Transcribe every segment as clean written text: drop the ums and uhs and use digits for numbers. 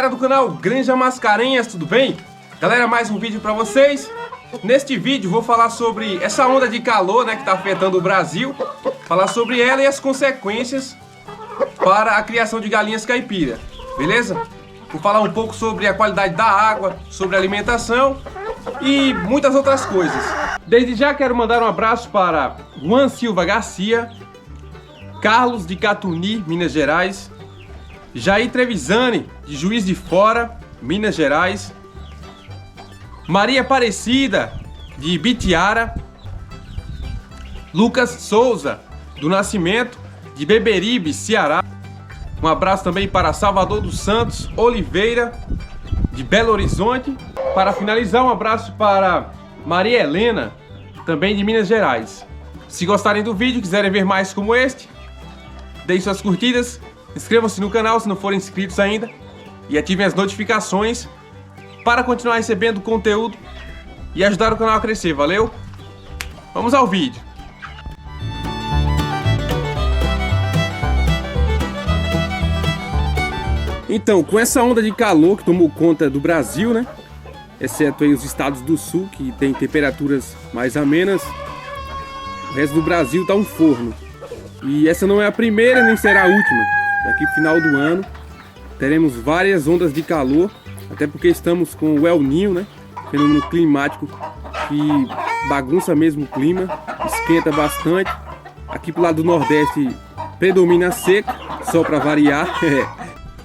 galera do canal Granja Mascarenhas, tudo bem? Galera, mais um vídeo pra vocês. Neste vídeo vou falar sobre essa onda de calor, que tá afetando o Brasil. Falar sobre ela e as consequências para a criação de galinhas caipira, beleza? Vou falar um pouco sobre a qualidade da água, sobre a alimentação e muitas outras coisas. Desde já quero mandar um abraço para Juan Silva Garcia, Carlos de Catuni, Minas Gerais, Jair Trevisani, de Juiz de Fora, Minas Gerais, Maria Aparecida, de Ibitiara, Lucas Souza, do Nascimento, de Beberibe, Ceará. Um abraço também para Salvador dos Santos Oliveira, de Belo Horizonte. Para finalizar, um abraço para Maria Helena, também de Minas Gerais. Se gostarem do vídeo, quiserem ver mais como este, deem suas curtidas, inscrevam-se no canal se não forem inscritos ainda e ativem as notificações para continuar recebendo conteúdo e ajudar o canal a crescer, valeu? Vamos ao vídeo. Então, com essa onda de calor que tomou conta do Brasil, exceto aí os estados do sul, que tem temperaturas mais amenas, o resto do Brasil tá um forno. E essa não é a primeira nem será a última. Daqui pro final do ano teremos várias ondas de calor, até porque estamos com o El Niño, fenômeno climático que bagunça mesmo o clima, esquenta bastante. Aqui pro lado do Nordeste predomina a seca, só para variar.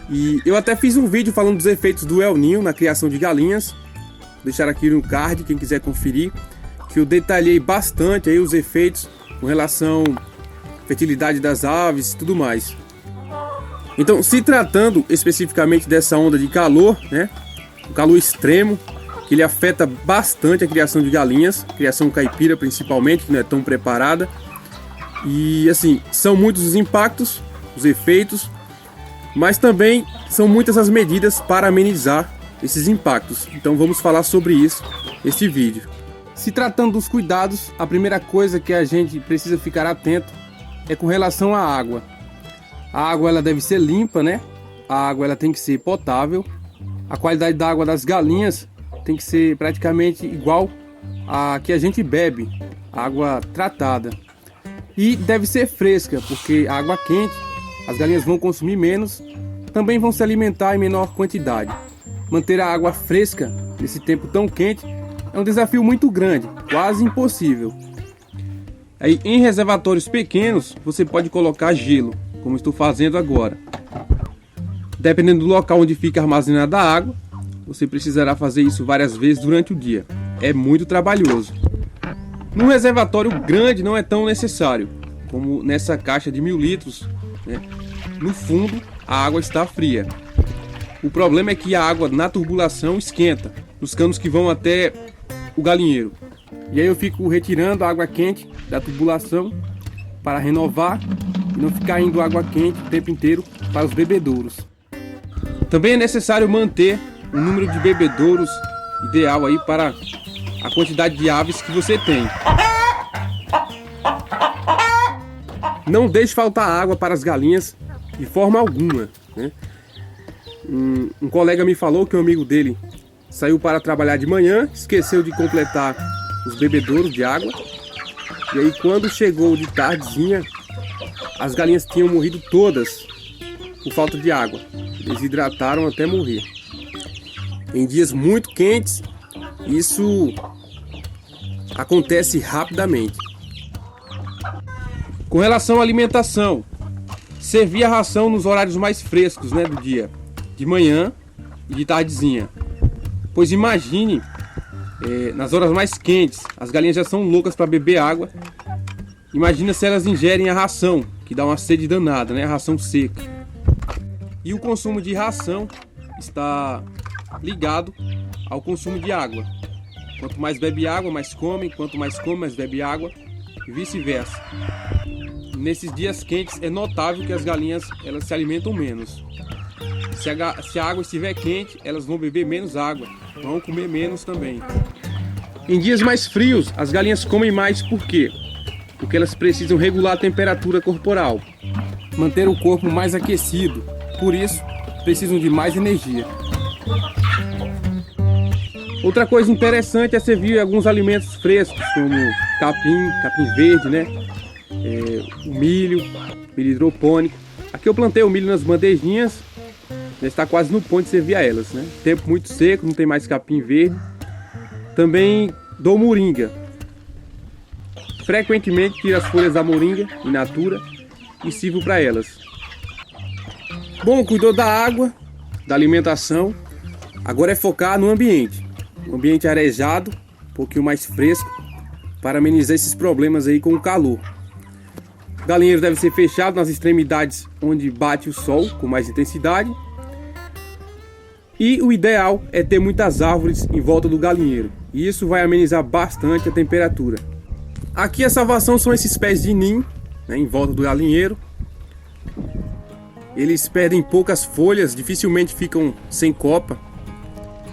E eu até fiz um vídeo falando dos efeitos do El Niño na criação de galinhas. Vou deixar aqui no card, quem quiser conferir, que eu detalhei bastante aí os efeitos com relação à fertilidade das aves e tudo mais. Então, se tratando especificamente dessa onda de calor, o calor extremo, que ele afeta bastante a criação de galinhas, criação caipira principalmente, que não é tão preparada. E assim, são muitos os impactos, os efeitos, mas também são muitas as medidas para amenizar esses impactos. Então vamos falar sobre isso neste vídeo. Se tratando dos cuidados, a primeira coisa que a gente precisa ficar atento é com relação à água. A água ela deve ser limpa, A água ela tem que ser potável. A qualidade da água das galinhas tem que ser praticamente igual à que a gente bebe, água tratada. E deve ser fresca, porque a água quente as galinhas vão consumir menos, também vão se alimentar em menor quantidade. Manter a água fresca nesse tempo tão quente é um desafio muito grande, quase impossível. Aí, em reservatórios pequenos, você pode colocar gelo, como estou fazendo agora. Dependendo do local onde fica armazenada a água, você precisará fazer isso várias vezes durante o dia. É muito trabalhoso. Num reservatório grande não é tão necessário, como nessa caixa de 1000 litros. No fundo, a água está fria. O problema é que a água na tubulação esquenta, nos canos que vão até o galinheiro. E aí eu fico retirando a água quente da tubulação para renovar e não ficar indo água quente o tempo inteiro para os bebedouros. Também é necessário manter o número de bebedouros ideal aí para a quantidade de aves que você tem. Não deixe faltar água para as galinhas de forma alguma. Um colega me falou que um amigo dele saiu para trabalhar de manhã, esqueceu de completar os bebedouros de água. E aí quando chegou de tardezinha, as galinhas tinham morrido todas por falta de água. Desidrataram até morrer. Em dias muito quentes, isso acontece rapidamente. Com relação à alimentação, servir a ração nos horários mais frescos do dia, de manhã e de tardezinha. Pois imagine, nas horas mais quentes, as galinhas já são loucas para beber água. Imagina se elas ingerem a ração, que dá uma sede danada, a ração seca. E o consumo de ração está ligado ao consumo de água. Quanto mais bebe água, mais come. Quanto mais come, mais bebe água. E vice-versa. Nesses dias quentes é notável que as galinhas elas se alimentam menos. Se a água estiver quente, elas vão beber menos água, vão comer menos também. Em dias mais frios, as galinhas comem mais por quê? Porque elas precisam regular a temperatura corporal, manter o corpo mais aquecido, por isso precisam de mais energia. Outra coisa interessante é servir alguns alimentos frescos, como capim verde, né? O milho hidropônico. Aqui eu plantei o milho nas bandejinhas, já está quase no ponto de servir a elas, né? Tempo muito seco, não tem mais capim verde. Também dou moringa. Frequentemente tiro as folhas da moringa in natura e sirvo para elas. Bom, cuidou da água, da alimentação. Agora é focar no ambiente. Um ambiente arejado, um pouquinho mais fresco, para amenizar esses problemas aí com o calor. O galinheiro deve ser fechado nas extremidades onde bate o sol com mais intensidade. E o ideal é ter muitas árvores em volta do galinheiro. E isso vai amenizar bastante a temperatura. Aqui a salvação são esses pés de ninho, né, em volta do galinheiro. Eles perdem poucas folhas, dificilmente ficam sem copa.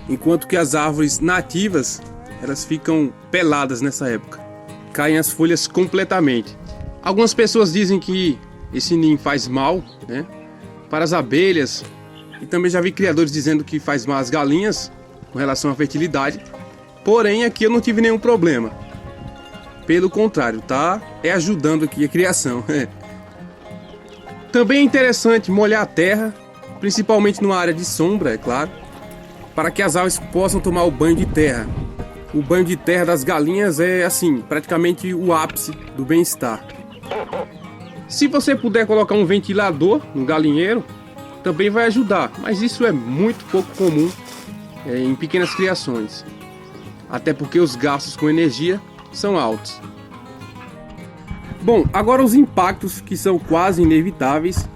Enquanto que as árvores nativas, elas ficam peladas nessa época. Caem as folhas completamente. Algumas pessoas dizem que esse ninho faz mal, né, para as abelhas. E também já vi criadores dizendo que faz mal às galinhas com relação à fertilidade. Porém, aqui eu não tive nenhum problema. Pelo contrário, tá ajudando aqui a criação. Também é interessante molhar a terra, principalmente numa área de sombra, é claro, para que as aves possam tomar o banho de terra. O banho de terra das galinhas é, assim, praticamente o ápice do bem-estar. Se você puder colocar um ventilador no galinheiro, também vai ajudar, mas isso é muito pouco comum em pequenas criações. Até porque os gastos com energia são altos. Bom, agora os impactos que são quase inevitáveis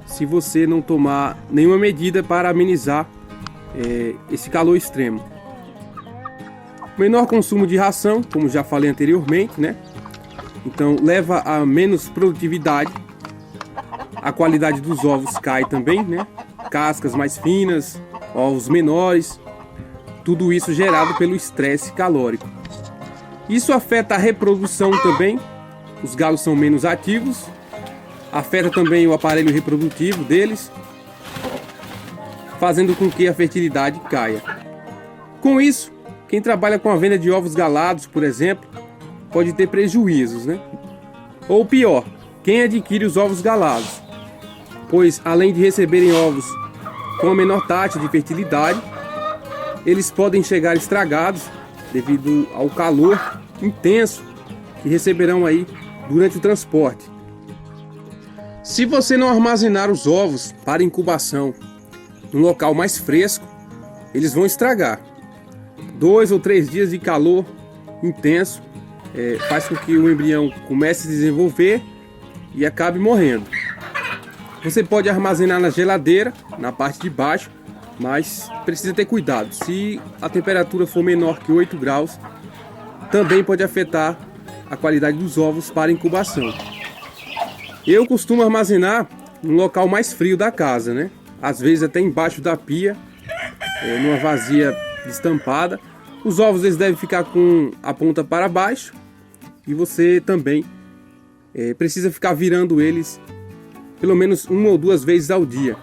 se você não tomar nenhuma medida para amenizar esse calor extremo. Menor consumo de ração, como já falei anteriormente, né? Então leva a menos produtividade. A qualidade dos ovos cai também, né? Cascas mais finas, ovos menores. Tudo isso gerado pelo estresse calórico. Isso afeta a reprodução também. Os galos são menos ativos. Afeta também o aparelho reprodutivo deles, fazendo com que a fertilidade caia. Com isso, quem trabalha com a venda de ovos galados, por exemplo, pode ter prejuízos, né? Ou pior, quem adquire os ovos galados, pois além de receberem ovos com a menor taxa de fertilidade, eles podem chegar estragados devido ao calor intenso que receberão aí durante o transporte. Se você não armazenar os ovos para incubação num local mais fresco, eles vão estragar. 2 ou 3 dias de calor intenso faz com que o embrião comece a se desenvolver e acabe morrendo. Você pode armazenar na geladeira, na parte de baixo, mas precisa ter cuidado. Se a temperatura for menor que 8 graus, também pode afetar a qualidade dos ovos para incubação. Eu costumo armazenar no local mais frio da casa, né? Às vezes até embaixo da pia, numa vasilha destampada. Os ovos eles devem ficar com a ponta para baixo e você também precisa ficar virando eles pelo menos 1 ou 2 vezes ao dia,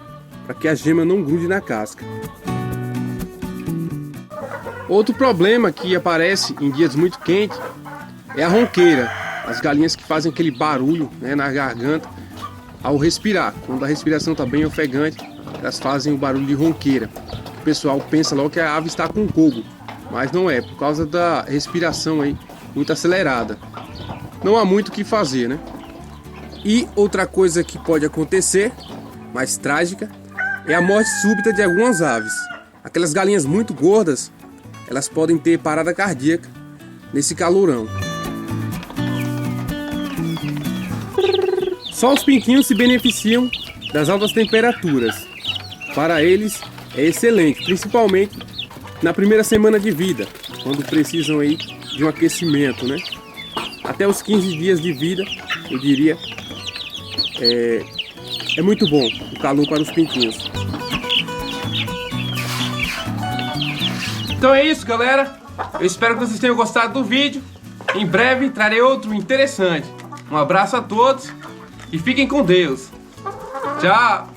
para que a gema não grude na casca. Outro problema que aparece em dias muito quentes é a ronqueira. As galinhas que fazem aquele barulho, né, na garganta ao respirar. Quando a respiração está bem ofegante, elas fazem o barulho de ronqueira. O pessoal pensa logo que a ave está com cogo, mas não é, por causa da respiração aí muito acelerada. Não há muito o que fazer, né? E outra coisa que pode acontecer, mais trágica, é a morte súbita de algumas aves. Aquelas galinhas muito gordas, elas podem ter parada cardíaca nesse calorão. Só os pintinhos se beneficiam das altas temperaturas. Para eles é excelente, principalmente na primeira semana de vida, quando precisam aí de um aquecimento, né? Até os 15 dias de vida, eu diria, é muito bom o calor para os pintinhos. Então é isso, galera. Eu espero que vocês tenham gostado do vídeo. Em breve trarei outro interessante. Um abraço a todos e fiquem com Deus. Tchau!